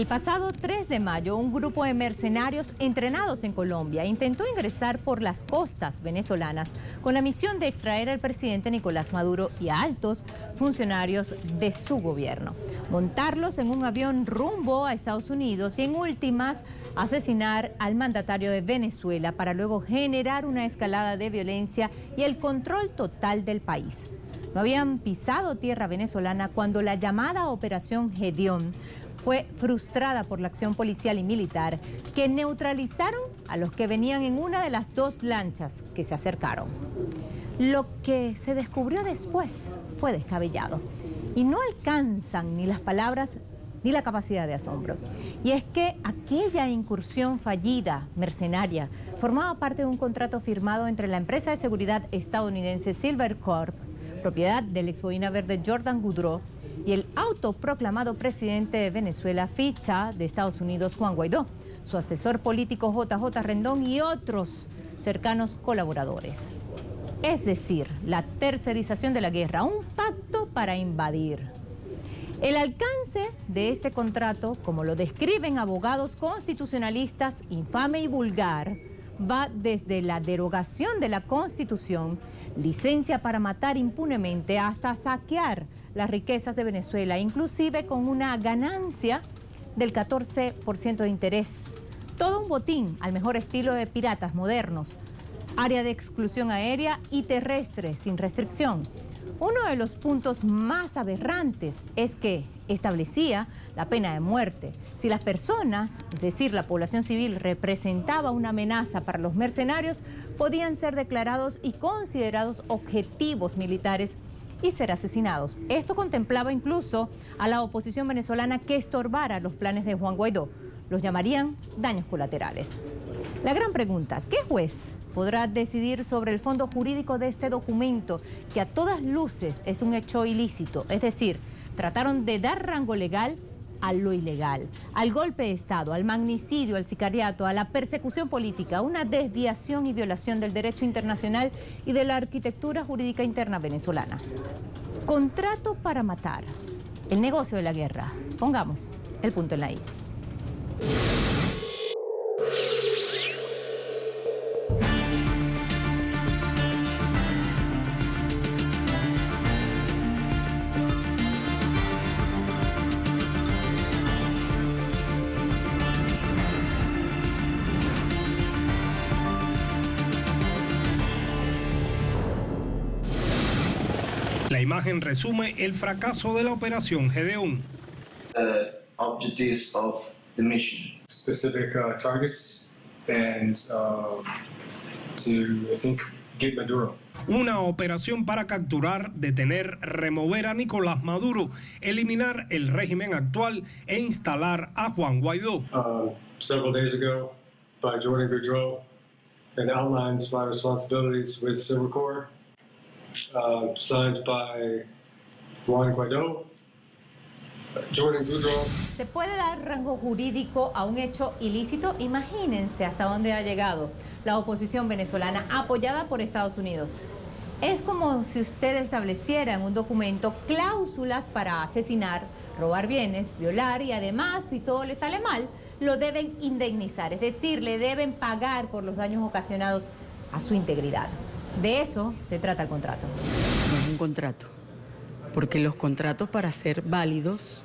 El pasado 3 de mayo, un grupo de mercenarios entrenados en Colombia intentó ingresar por las costas venezolanas con la misión de extraer al presidente Nicolás Maduro y a altos funcionarios de su gobierno, montarlos en un avión rumbo a Estados Unidos y en últimas asesinar al mandatario de Venezuela para luego generar una escalada de violencia y el control total del país. No habían pisado tierra venezolana cuando la llamada Operación Gedeón fue frustrada por la acción policial y militar que neutralizaron a los que venían en una de las dos lanchas que se acercaron. Lo que se descubrió después fue descabellado y no alcanzan ni las palabras ni la capacidad de asombro. Y es que aquella incursión fallida, mercenaria, formaba parte de un contrato firmado entre la empresa de seguridad estadounidense Silvercorp, propiedad del ex boina verde Jordan Goudreau, y el autoproclamado presidente de Venezuela, ficha de Estados Unidos, Juan Guaidó, su asesor político JJ Rendón y otros cercanos colaboradores. Es decir, la tercerización de la guerra, un pacto para invadir. El alcance de este contrato, como lo describen abogados constitucionalistas, infame y vulgar, va desde la derogación de la Constitución, licencia para matar impunemente, hasta saquear las riquezas de Venezuela, inclusive con una ganancia del 14% de interés. Todo un botín al mejor estilo de piratas modernos, área de exclusión aérea y terrestre sin restricción. Uno de los puntos más aberrantes es que establecía la pena de muerte. Si las personas, es decir, la población civil, representaba una amenaza para los mercenarios, podían ser declarados y considerados objetivos militares y ser asesinados. Esto contemplaba incluso a la oposición venezolana que estorbara los planes de Juan Guaidó. Los llamarían daños colaterales. La gran pregunta, ¿qué juez podrá decidir sobre el fondo jurídico de este documento que a todas luces es un hecho ilícito? Es decir, trataron de dar rango legal a lo ilegal, al golpe de Estado, al magnicidio, al sicariato, a la persecución política, una desviación y violación del derecho internacional y de la arquitectura jurídica interna venezolana. Contrato para matar, el negocio de la guerra. Pongamos el punto en la I. La imagen resume el fracaso de la Operación Gedeón. Objectives of the mission. Specific targets and to, I think, get Maduro. Una operación para capturar, detener, remover a Nicolás Maduro, eliminar el régimen actual e instalar a Juan Guaidó. Several days ago by Jordan Goudreau and outlines my responsibilities with Silvercorp. Signed by Juan Guaidó, Jordan Goudreau. ¿Se puede dar rango jurídico a un hecho ilícito? Imagínense hasta dónde ha llegado la oposición venezolana apoyada por Estados Unidos. Es como si usted estableciera en un documento cláusulas para asesinar, robar bienes, violar y además, si todo le sale mal, lo deben indemnizar, es decir, le deben pagar por los daños ocasionados a su integridad. De eso se trata el contrato. No es un contrato, porque los contratos para ser válidos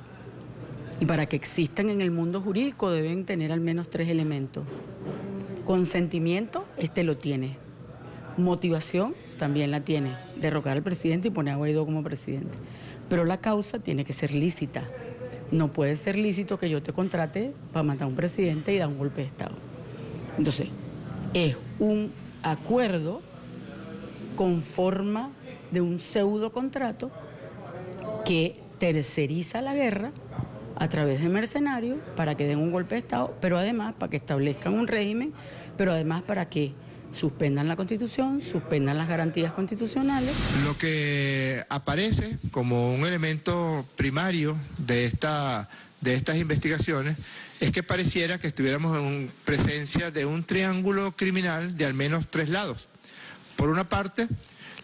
y para que existan en el mundo jurídico deben tener al menos 3 elementos. Consentimiento, este lo tiene. Motivación, también la tiene. Derrocar al presidente y poner a Guaidó como presidente. Pero la causa tiene que ser lícita. No puede ser lícito que yo te contrate para matar a un presidente y dar un golpe de Estado. Entonces, es un acuerdo con forma de un pseudo contrato que terceriza la guerra a través de mercenarios para que den un golpe de Estado, pero además para que establezcan un régimen, pero además para que suspendan la Constitución, suspendan las garantías constitucionales. Lo que aparece como un elemento primario de estas investigaciones es que pareciera que estuviéramos en presencia de un triángulo criminal de al menos 3 lados. Por una parte,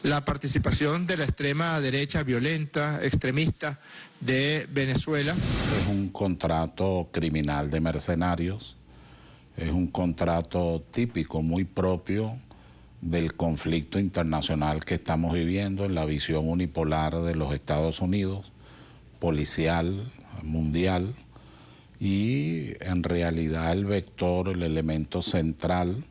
la participación de la extrema derecha violenta, extremista de Venezuela. Es un contrato criminal de mercenarios, es un contrato típico, muy propio del conflicto internacional que estamos viviendo en la visión unipolar de los Estados Unidos, policial, mundial, y en realidad el vector, el elemento central,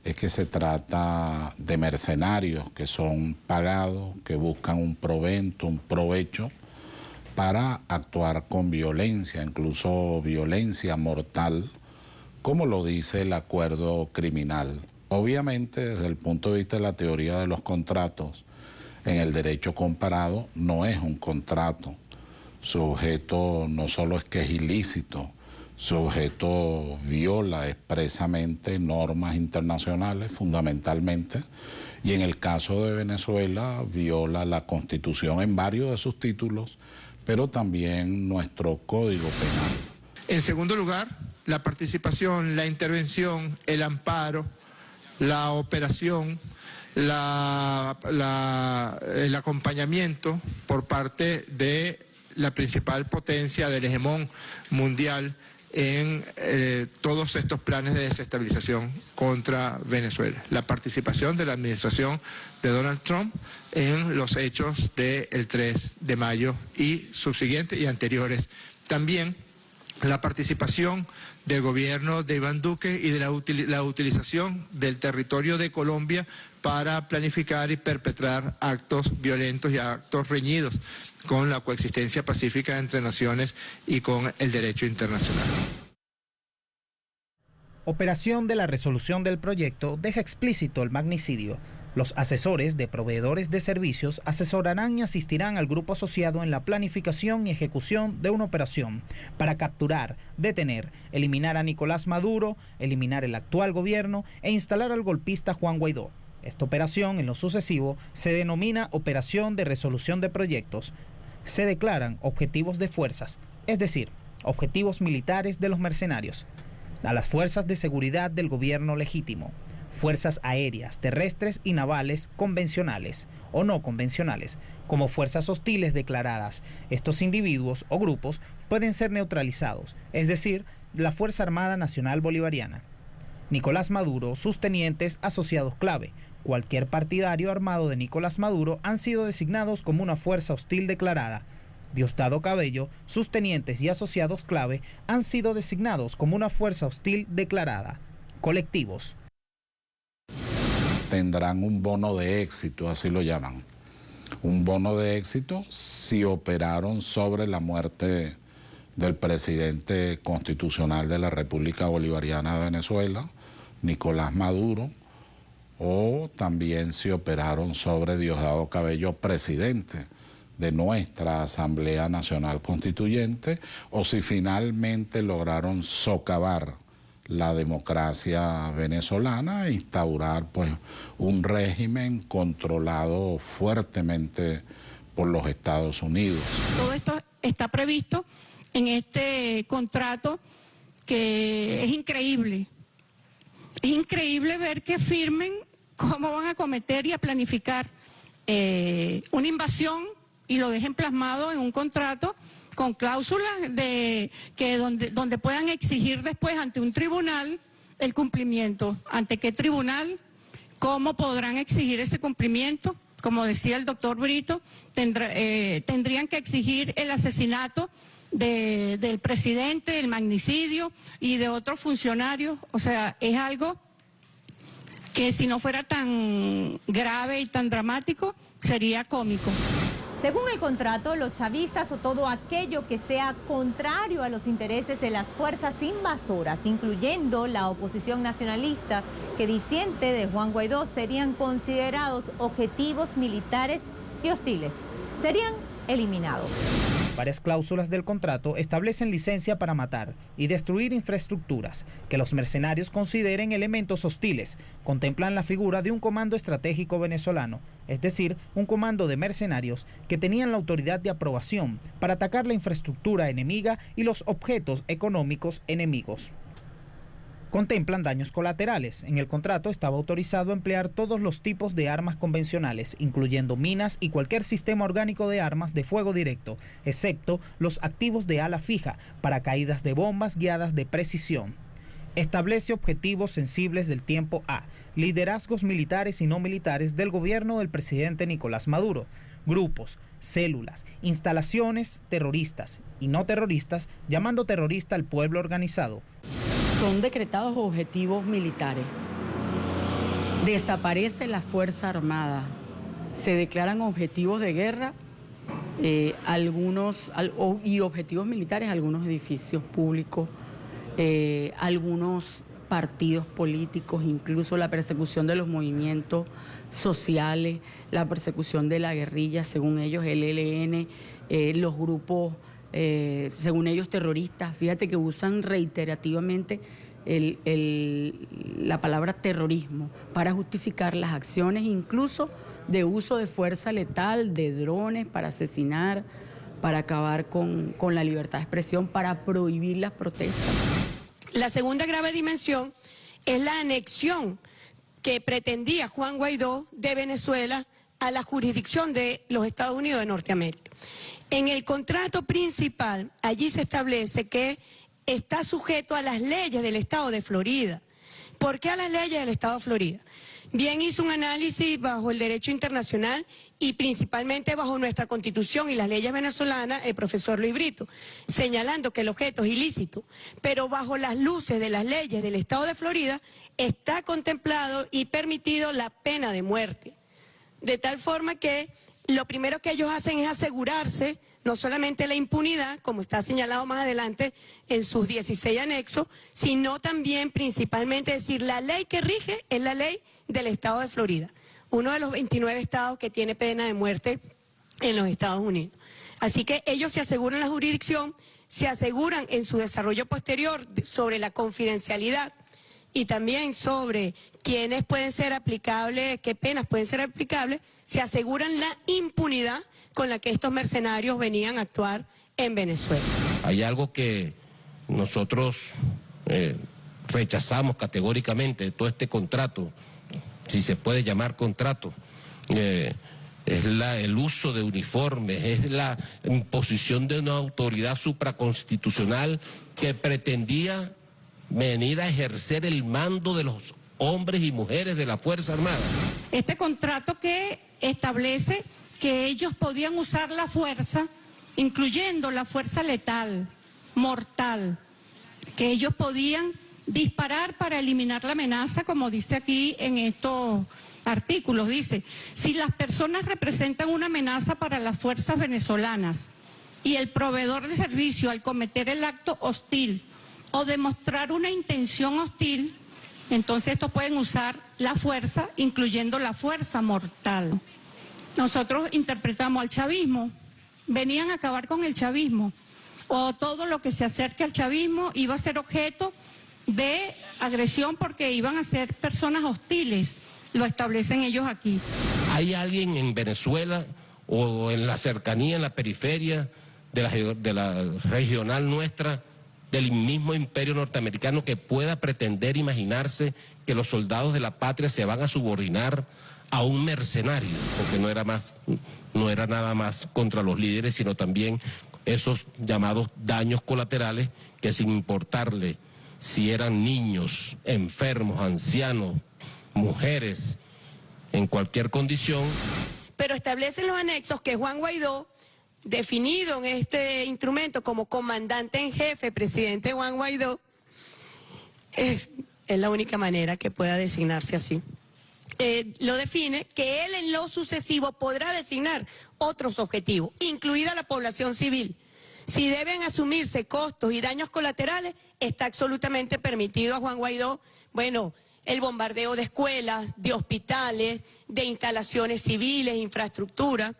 es que se trata de mercenarios que son pagados, que buscan un provento, un provecho, para actuar con violencia, incluso violencia mortal, como lo dice el acuerdo criminal. Obviamente, desde el punto de vista de la teoría de los contratos, en el derecho comparado no es un contrato. Su objeto no solo es que es ilícito, su objeto viola expresamente normas internacionales, fundamentalmente, y en el caso de Venezuela viola la Constitución en varios de sus títulos, pero también nuestro Código Penal. En segundo lugar, la participación, la intervención, el amparo, la operación, el acompañamiento por parte de la principal potencia del hegemón mundial en todos estos planes de desestabilización contra Venezuela. La participación de la administración de Donald Trump en los hechos del 3 de mayo y subsiguientes y anteriores. También la participación del gobierno de Iván Duque y de la utilización del territorio de Colombia para planificar y perpetrar actos violentos y actos reñidos con la coexistencia pacífica entre naciones y con el derecho internacional. Operación de la resolución del proyecto deja explícito el magnicidio. Los asesores de proveedores de servicios asesorarán y asistirán al grupo asociado en la planificación y ejecución de una operación para capturar, detener, eliminar a Nicolás Maduro, eliminar el actual gobierno e instalar al golpista Juan Guaidó. Esta operación, en lo sucesivo, se denomina Operación de Resolución de Proyectos. Se declaran objetivos de fuerzas, es decir, objetivos militares de los mercenarios, a las fuerzas de seguridad del gobierno legítimo, fuerzas aéreas, terrestres y navales convencionales o no convencionales, como fuerzas hostiles declaradas. Estos individuos o grupos pueden ser neutralizados, es decir, la Fuerza Armada Nacional Bolivariana. Nicolás Maduro, sus tenientes asociados clave, cualquier partidario armado de Nicolás Maduro han sido designados como una fuerza hostil declarada. Diosdado Cabello, sus tenientes y asociados clave han sido designados como una fuerza hostil declarada. Colectivos. Tendrán un bono de éxito, así lo llaman. Un bono de éxito si operaron sobre la muerte del presidente constitucional de la República Bolivariana de Venezuela, Nicolás Maduro, o también si operaron sobre Diosdado Cabello, presidente de nuestra Asamblea Nacional Constituyente, o si finalmente lograron socavar la democracia venezolana e instaurar pues un régimen controlado fuertemente por los Estados Unidos. Todo esto está previsto en este contrato que es increíble. Es increíble ver que firmen cómo van a cometer y a planificar una invasión y lo dejen plasmado en un contrato con cláusulas de que donde puedan exigir después ante un tribunal el cumplimiento. ¿Ante qué tribunal? ¿Cómo podrán exigir ese cumplimiento? Como decía el doctor Brito, tendrían que exigir el asesinato del presidente, el magnicidio y de otros funcionarios. O sea, es algo que si no fuera tan grave y tan dramático, sería cómico. Según el contrato, los chavistas o todo aquello que sea contrario a los intereses de las fuerzas invasoras, incluyendo la oposición nacionalista que disiente de Juan Guaidó, serían considerados objetivos militares y hostiles. Serían eliminados. Varias cláusulas del contrato establecen licencia para matar y destruir infraestructuras que los mercenarios consideren elementos hostiles. Contemplan la figura de un comando estratégico venezolano, es decir, un comando de mercenarios que tenían la autoridad de aprobación para atacar la infraestructura enemiga y los objetos económicos enemigos. contemplan daños colaterales. En el contrato estaba autorizado emplear todos los tipos de armas convencionales, incluyendo minas y cualquier sistema orgánico de armas de fuego directo, excepto los activos de ala fija para caídas de bombas guiadas de precisión. Establece objetivos sensibles del tiempo A, liderazgos militares y no militares del gobierno del presidente Nicolás Maduro, grupos, células, instalaciones terroristas y no terroristas, llamando terrorista al pueblo organizado. Son decretados objetivos militares. Desaparece la Fuerza Armada. Se declaran objetivos de guerra y objetivos militares, algunos edificios públicos, algunos partidos políticos, incluso la persecución de los movimientos sociales, la persecución de la guerrilla, según ellos el ELN, los grupos, según ellos terroristas. Fíjate que usan reiterativamente la palabra terrorismo para justificar las acciones, incluso de uso de fuerza letal, de drones para asesinar, para acabar con la libertad de expresión, para prohibir las protestas. La segunda grave dimensión es la anexión que pretendía Juan Guaidó de Venezuela a la jurisdicción de los Estados Unidos de Norteamérica. En el contrato principal, allí se establece que está sujeto a las leyes del Estado de Florida. ¿Por qué a las leyes del Estado de Florida? Bien, hizo un análisis bajo el derecho internacional y principalmente bajo nuestra Constitución y las leyes venezolanas, el profesor Luis Brito, señalando que el objeto es ilícito, pero bajo las luces de las leyes del Estado de Florida está contemplado y permitido la pena de muerte. De tal forma que lo primero que ellos hacen es asegurarse no solamente la impunidad, como está señalado más adelante en sus 16 anexos, sino también principalmente decir la ley que rige es la ley del Estado de Florida, uno de los 29 estados que tiene pena de muerte en los Estados Unidos. Así que ellos se aseguran la jurisdicción, se aseguran en su desarrollo posterior sobre la confidencialidad y también sobre quiénes pueden ser aplicables, qué penas pueden ser aplicables, se aseguran la impunidad con la que estos mercenarios venían a actuar en Venezuela. Hay algo que nosotros rechazamos categóricamente de todo este contrato, si se puede llamar contrato, es el uso de uniformes, es la imposición de una autoridad supraconstitucional que pretendía venir a ejercer el mando de los hombres y mujeres de la Fuerza Armada. Este contrato que establece que ellos podían usar la fuerza, incluyendo la fuerza letal, mortal, que ellos podían disparar para eliminar la amenaza, como dice aquí en estos artículos. Dice, si las personas representan una amenaza para las fuerzas venezolanas y el proveedor de servicio al cometer el acto hostil o demostrar una intención hostil, entonces estos pueden usar la fuerza, incluyendo la fuerza mortal. Nosotros interpretamos al chavismo, venían a acabar con el chavismo, o todo lo que se acerque al chavismo iba a ser objeto de agresión porque iban a ser personas hostiles, lo establecen ellos aquí. ¿Hay alguien en Venezuela o en la cercanía, en la periferia de la regional nuestra, del mismo imperio norteamericano, que pueda pretender imaginarse que los soldados de la patria se van a subordinar a un mercenario? Porque no era nada más contra los líderes, sino también esos llamados daños colaterales que, sin importarle si eran niños, enfermos, ancianos, mujeres, en cualquier condición. Pero establecen los anexos que Juan Guaidó, definido en este instrumento como comandante en jefe, presidente Juan Guaidó, es la única manera que pueda designarse así. Lo define que él en lo sucesivo podrá designar otros objetivos, incluida la población civil. Si deben asumirse costos y daños colaterales, está absolutamente permitido a Juan Guaidó, bueno, el bombardeo de escuelas, de hospitales, de instalaciones civiles, infraestructura.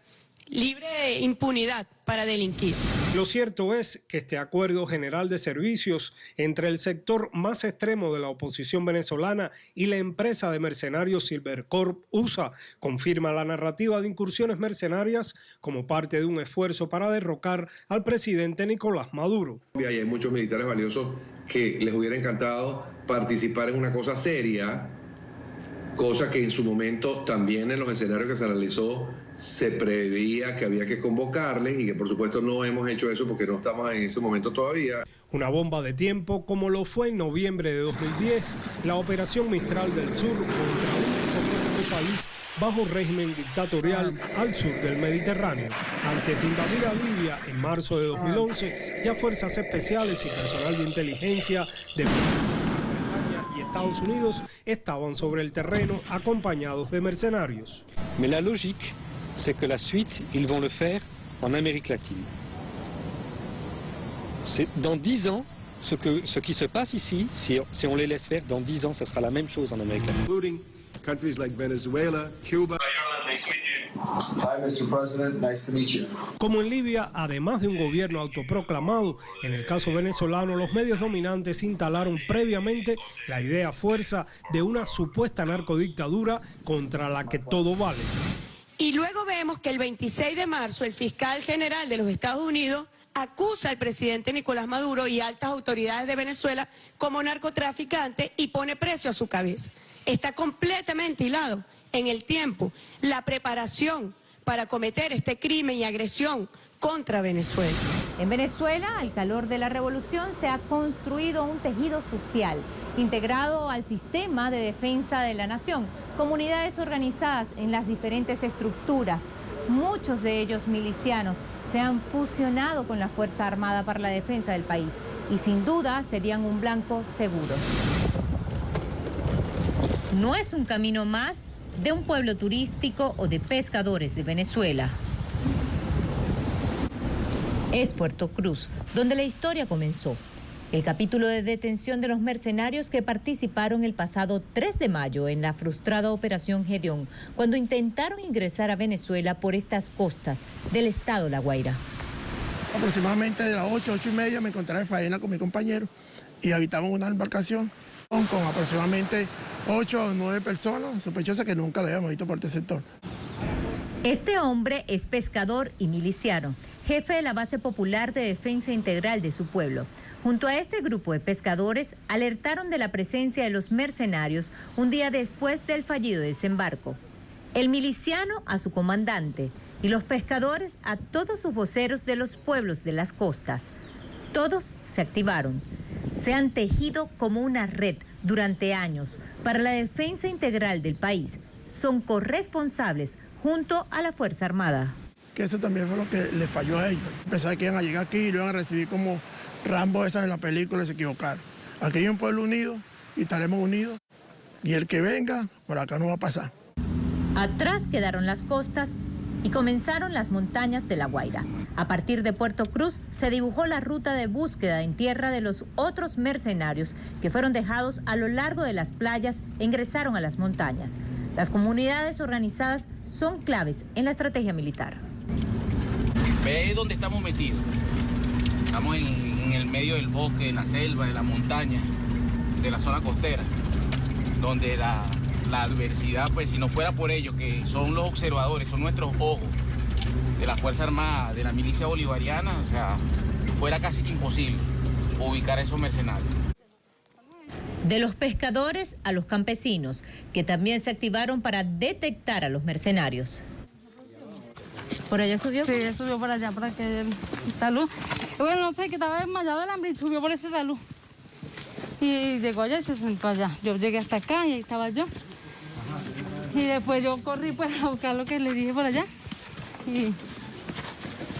libre impunidad para delinquir. Lo cierto es que este acuerdo general de servicios entre el sector más extremo de la oposición venezolana y la empresa de mercenarios Silvercorp USA confirma la narrativa de incursiones mercenarias como parte de un esfuerzo para derrocar al presidente Nicolás Maduro. Y hay muchos militares valiosos que les hubiera encantado participar en una cosa seria, cosa que en su momento también en los escenarios que se analizó se preveía que había que convocarles y que por supuesto no hemos hecho eso porque no estamos en ese momento todavía. Una bomba de tiempo como lo fue en noviembre de 2010, la operación Mistral del Sur contra un país bajo régimen dictatorial al sur del Mediterráneo. Antes de invadir a Libia en marzo de 2011, ya fuerzas especiales y personal de inteligencia de Francia, y Estados Unidos estaban sobre el terreno acompañados de mercenarios. Mais la logique, c'est que la suite, ils vont le faire en Amérique latine. C'est dans 10 ans, ce qui se passe ici, si on les laisse faire, dans 10 ans, ça sera la même chose en Amérique latine. Including countries like Venezuela, Cuba. Hi, Mr. President. Nice to meet you. Como en Libia, además de un gobierno autoproclamado, en el caso venezolano, los medios dominantes instalaron previamente la idea fuerza de una supuesta narcodictadura contra la que todo vale. Y luego vemos que el 26 de marzo el fiscal general de los Estados Unidos acusa al presidente Nicolás Maduro y altas autoridades de Venezuela como narcotraficante y pone precio a su cabeza. Está completamente hilado en el tiempo la preparación para cometer este crimen y agresión contra Venezuela. En Venezuela, al calor de la revolución, se ha construido un tejido social integrado al sistema de defensa de la nación, comunidades organizadas en las diferentes estructuras, muchos de ellos milicianos, se han fusionado con la Fuerza Armada para la defensa del país y sin duda serían un blanco seguro. No es un camino más de un pueblo turístico o de pescadores de Venezuela. Es Puerto Cruz, donde la historia comenzó. El capítulo de detención de los mercenarios que participaron el pasado 3 de mayo en la frustrada Operación Gedeón, cuando intentaron ingresar a Venezuela por estas costas del estado La Guaira. Aproximadamente de las 8:30 me encontré en faena con mi compañero y habitamos una embarcación con aproximadamente 8 o 9 personas sospechosas que nunca lo habíamos visto por este sector. Este hombre es pescador y miliciano, jefe de la base popular de defensa integral de su pueblo. Junto a este grupo de pescadores, alertaron de la presencia de los mercenarios un día después del fallido desembarco. El miliciano a su comandante y los pescadores a todos sus voceros de los pueblos de las costas. Todos se activaron. Se han tejido como una red durante años para la defensa integral del país. Son corresponsables junto a la Fuerza Armada. Que eso también fue lo que le falló a ellos. Pensar que iban a llegar aquí y lo iban a recibir como Rambo esas en la película y se equivocaron. Aquí hay un pueblo unido y estaremos unidos. Y el que venga, por acá no va a pasar. Atrás quedaron las costas y comenzaron las montañas de La Guaira. A partir de Puerto Cruz se dibujó la ruta de búsqueda en tierra de los otros mercenarios que fueron dejados a lo largo de las playas e ingresaron a las montañas. Las comunidades organizadas son claves en la estrategia militar. Ve dónde estamos metidos. Estamos en el medio del bosque, de la selva, de la montaña, de la zona costera, donde la adversidad, pues si no fuera por ellos, que son los observadores, son nuestros ojos de la Fuerza Armada, de la milicia bolivariana, o sea, fuera casi imposible ubicar a esos mercenarios. De los pescadores a los campesinos, que también se activaron para detectar a los mercenarios. ¿Por allá subió? Sí, subió por allá, por aquel talud. Bueno, no sé, que estaba desmayado del hambre y subió por ese talud. Y llegó allá y se sentó allá. Yo llegué hasta acá y ahí estaba yo. Y después yo corrí pues a buscar lo que le dije por allá. Y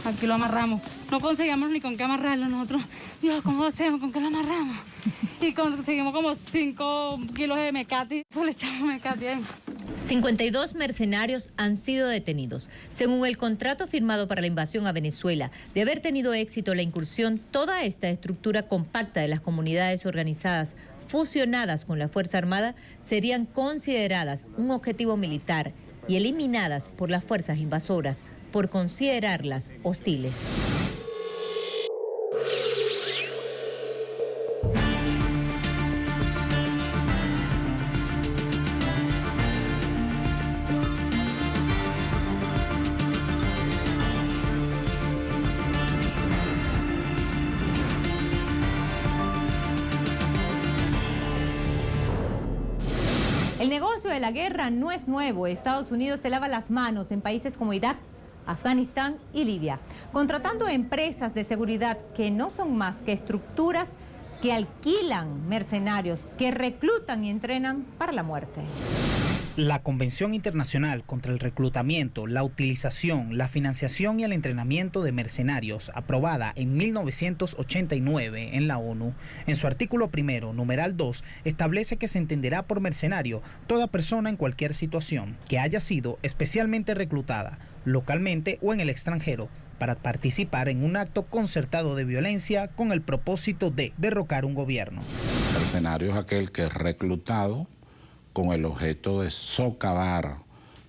aquí lo amarramos. No conseguíamos ni con qué amarrarlo nosotros. Dios, ¿cómo lo hacemos? ¿Con qué lo amarramos? Y conseguimos como 5 kilos de mecate. Eso le echamos mecate ahí. 52 mercenarios han sido detenidos. Según el contrato firmado para la invasión a Venezuela, de haber tenido éxito la incursión, toda esta estructura compacta de las comunidades organizadas fusionadas con la Fuerza Armada serían consideradas un objetivo militar y eliminadas por las fuerzas invasoras, por considerarlas hostiles. El negocio de la guerra no es nuevo. Estados Unidos se lava las manos en países como Irak, Afganistán y Libia, contratando empresas de seguridad que no son más que estructuras que alquilan mercenarios, que reclutan y entrenan para la muerte. La Convención Internacional contra el Reclutamiento, la Utilización, la Financiación y el Entrenamiento de Mercenarios, aprobada en 1989 en la ONU, en su artículo primero, numeral 2, establece que se entenderá por mercenario toda persona en cualquier situación que haya sido especialmente reclutada, localmente o en el extranjero, para participar en un acto concertado de violencia con el propósito de derrocar un gobierno. Mercenario es aquel que es reclutado con el objeto de socavar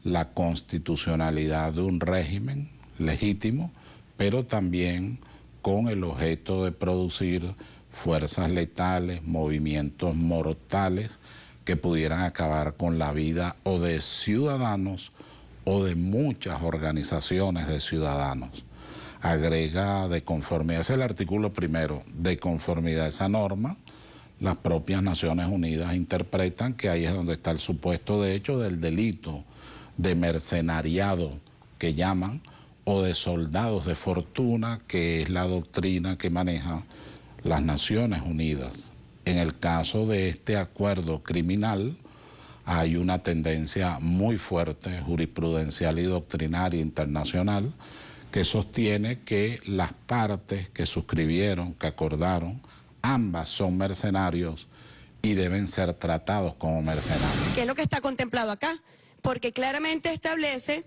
la constitucionalidad de un régimen legítimo, pero también con el objeto de producir fuerzas letales, movimientos mortales que pudieran acabar con la vida o de ciudadanos o de muchas organizaciones de ciudadanos. Agrega de conformidad, es el artículo primero, de conformidad a esa norma, las propias Naciones Unidas interpretan que ahí es donde está el supuesto de hecho del delito de mercenariado que llaman, o de soldados de fortuna, que es la doctrina que maneja las Naciones Unidas. En el caso de este acuerdo criminal hay una tendencia muy fuerte jurisprudencial y doctrinaria internacional que sostiene que las partes que suscribieron, que acordaron, ambas son mercenarios y deben ser tratados como mercenarios. ¿Qué es lo que está contemplado acá? Porque claramente establece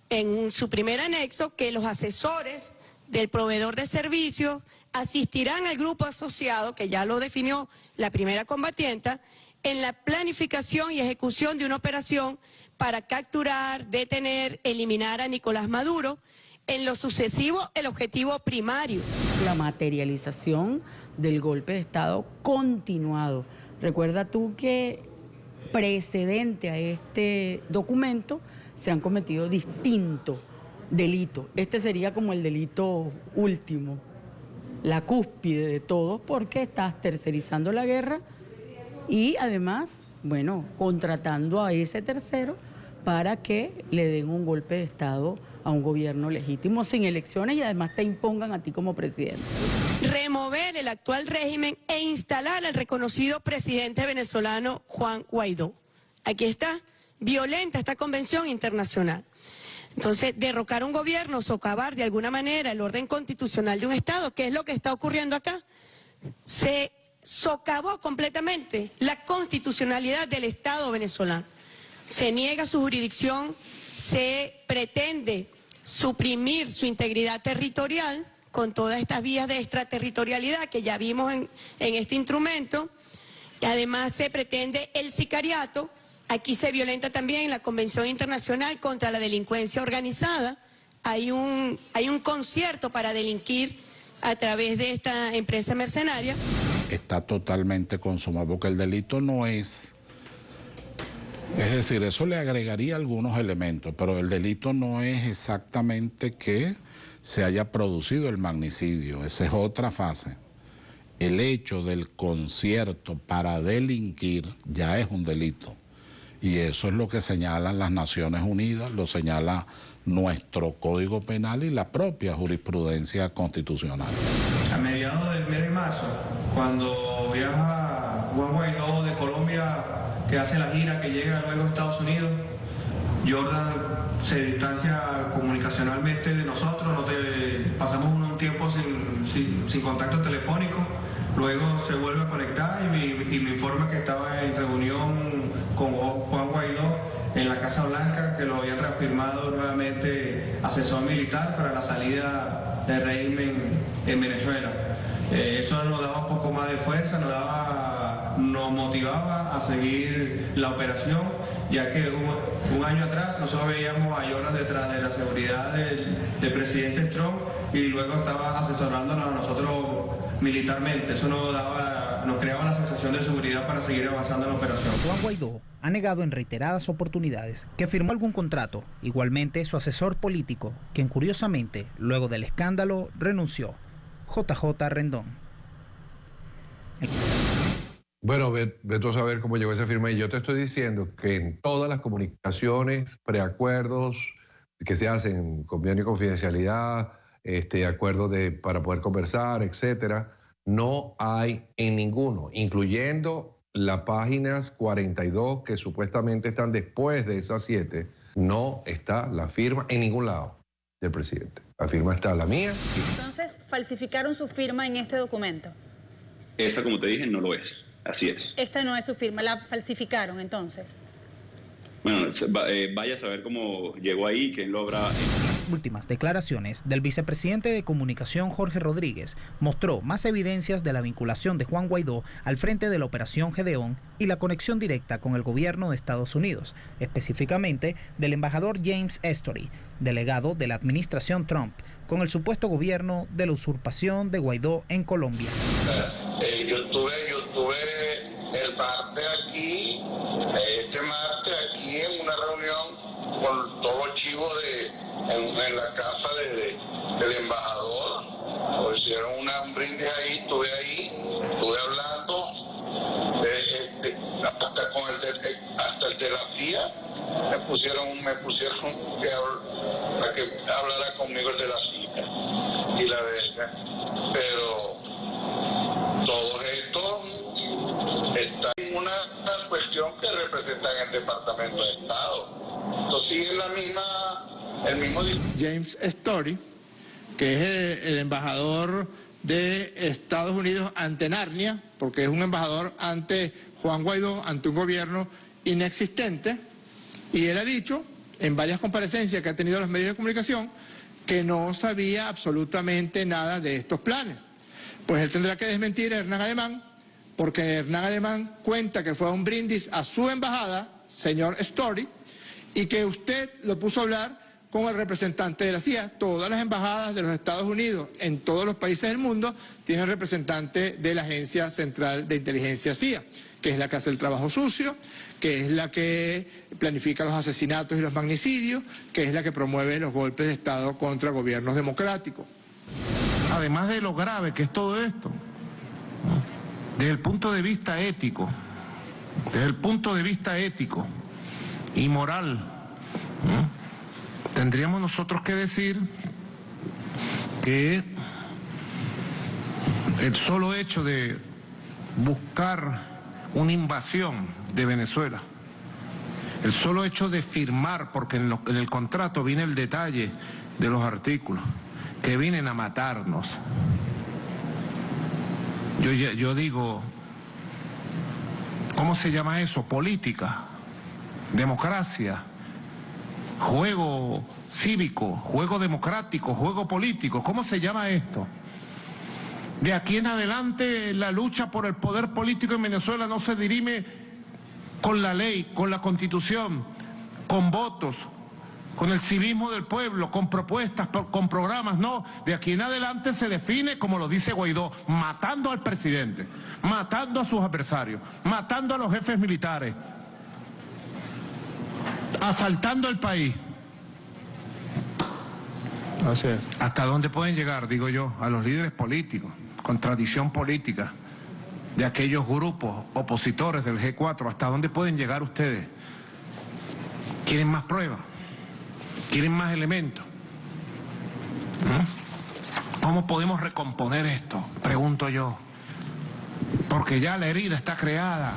en su primer anexo que los asesores del proveedor de servicios asistirán al grupo asociado, que ya lo definió la primera combatienta, en la planificación y ejecución de una operación para capturar, detener, eliminar a Nicolás Maduro. En lo sucesivo, el objetivo primario. La materialización del golpe de Estado continuado. Recuerda tú que precedente a este documento se han cometido distintos delitos. Este sería como el delito último, la cúspide de todos, porque estás tercerizando la guerra y además, bueno, contratando a ese tercero para que le den un golpe de Estado a un gobierno legítimo sin elecciones y además te impongan a ti como presidente. Remover el actual régimen e instalar al reconocido presidente venezolano Juan Guaidó. Aquí está, violenta esta convención internacional. Entonces, derrocar un gobierno, socavar de alguna manera el orden constitucional de un Estado, ¿qué es lo que está ocurriendo acá? Se socavó completamente la constitucionalidad del Estado venezolano. Se niega su jurisdicción, se pretende suprimir su integridad territorial con todas estas vías de extraterritorialidad que ya vimos en este instrumento, y además se pretende el sicariato. Aquí se violenta también la Convención Internacional contra la Delincuencia Organizada. Hay un concierto para delinquir a través de esta empresa mercenaria. Está totalmente consumado, porque el delito no es... Es decir, eso le agregaría algunos elementos, pero el delito no es exactamente que se haya producido el magnicidio, esa es otra fase. El hecho del concierto para delinquir ya es un delito. Y eso es lo que señalan las Naciones Unidas, lo señala nuestro Código Penal y la propia jurisprudencia constitucional. A mediados del mes de marzo, cuando viaja Juan Guaidó de Colombia, que hace la gira, que llega luego a Estados Unidos, Jordan se distancia comunicacionalmente de nosotros, pasamos un tiempo sin contacto telefónico, luego se vuelve a conectar y me informa que estaba en reunión con Juan Guaidó en la Casa Blanca, que lo habían reafirmado nuevamente asesor militar para la salida del régimen en Venezuela. Eso nos daba un poco más de fuerza, nos motivaba a seguir la operación. ya que un año atrás nosotros veíamos a Jordan detrás de la seguridad del presidente Trump y luego estaba asesorándonos a nosotros militarmente. Eso nos creaba la sensación de seguridad para seguir avanzando en la operación. Juan Guaidó ha negado en reiteradas oportunidades que firmó algún contrato. Igualmente, su asesor político, quien curiosamente, luego del escándalo, renunció. JJ Rendón. Bueno, ve tú a saber cómo llegó esa firma, y yo te estoy diciendo que en todas las comunicaciones, preacuerdos que se hacen, convenio de confidencialidad, acuerdos para poder conversar, etcétera, no hay en ninguno, incluyendo las páginas 42 que supuestamente están después de esas 7, no está la firma en ningún lado del presidente. La firma está la mía. Entonces, ¿falsificaron su firma en este documento? Esa, como te dije, no lo es. Así es. Esta no es su firma, la falsificaron entonces. Bueno, vaya a saber cómo llegó ahí, quién lo habrá... Últimas declaraciones del vicepresidente de Comunicación Jorge Rodríguez mostró más evidencias de la vinculación de Juan Guaidó al frente de la Operación Gedeón y la conexión directa con el gobierno de Estados Unidos, específicamente del embajador James Story, delegado de la administración Trump, con el supuesto gobierno de la usurpación de Guaidó en Colombia. Yo tuve el martes aquí, este martes aquí en una reunión con todos los chivos en la casa del embajador. O hicieron un brindis ahí, estuve hablando hasta el de la CIA. Me pusieron para que hablara conmigo el de la CIA y la verga. Pero todo esto está en una cuestión que representan el Departamento de Estado. Entonces sigue el mismo... James Story, que es el embajador de Estados Unidos ante Narnia, porque es un embajador ante Juan Guaidó, ante un gobierno inexistente, y él ha dicho en varias comparecencias que ha tenido los medios de comunicación que no sabía absolutamente nada de estos planes. Pues él tendrá que desmentir a Hernán Alemán, porque Hernán Alemán cuenta que fue a un brindis a su embajada, señor Story, y que usted lo puso a hablar con el representante de la CIA. Todas las embajadas de los Estados Unidos en todos los países del mundo tienen representante de la Agencia Central de Inteligencia CIA, que es la que hace el trabajo sucio, que es la que planifica los asesinatos y los magnicidios, que es la que promueve los golpes de Estado contra gobiernos democráticos. Además de lo grave que es todo esto, desde el punto de vista ético, y moral, tendríamos nosotros que decir que el solo hecho de buscar una invasión de Venezuela, el solo hecho de firmar, porque en el contrato viene el detalle de los artículos, que vienen a matarnos. Yo digo, ¿cómo se llama eso? Política, democracia, juego cívico, juego democrático, juego político. ¿Cómo se llama esto? De aquí en adelante la lucha por el poder político en Venezuela no se dirime con la ley, con la Constitución, con votos, con el civismo del pueblo, con propuestas, con programas. No, de aquí en adelante se define, como lo dice Guaidó, matando al presidente, matando a sus adversarios, matando a los jefes militares, asaltando el país. Así es. ¿Hasta dónde pueden llegar, digo yo, a los líderes políticos, con tradición política, de aquellos grupos opositores del G4? ¿Hasta dónde pueden llegar ustedes? ¿Quieren más pruebas? ¿Quieren más elementos? ¿Cómo podemos recomponer esto? Pregunto yo. Porque ya la herida está creada.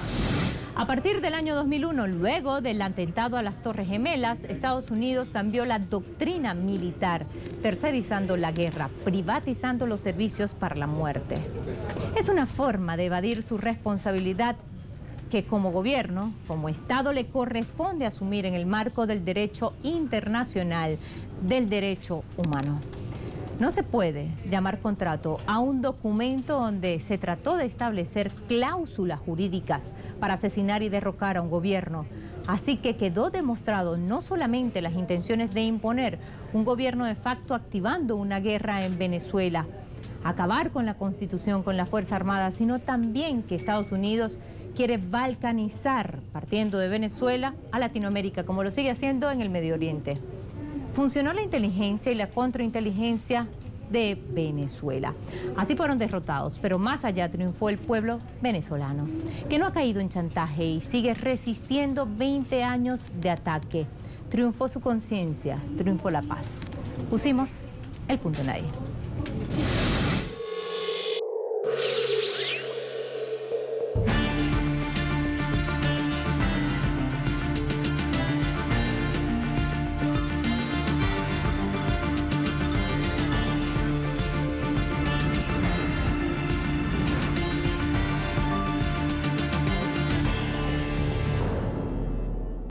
A partir del año 2001, luego del atentado a las Torres Gemelas, Estados Unidos cambió la doctrina militar, tercerizando la guerra, privatizando los servicios para la muerte. Es una forma de evadir su responsabilidad que como gobierno, como Estado, le corresponde asumir en el marco del derecho internacional, del derecho humano. No se puede llamar contrato a un documento donde se trató de establecer cláusulas jurídicas para asesinar y derrocar a un gobierno. Así que quedó demostrado no solamente las intenciones de imponer un gobierno de facto activando una guerra en Venezuela, acabar con la Constitución, con la Fuerza Armada, sino también que Estados Unidos quiere balcanizar, partiendo de Venezuela, a Latinoamérica, como lo sigue haciendo en el Medio Oriente. Funcionó la inteligencia y la contrainteligencia de Venezuela. Así fueron derrotados, pero más allá triunfó el pueblo venezolano, que no ha caído en chantaje y sigue resistiendo 20 años de ataque. Triunfó su conciencia, triunfó la paz. Pusimos el punto en la I.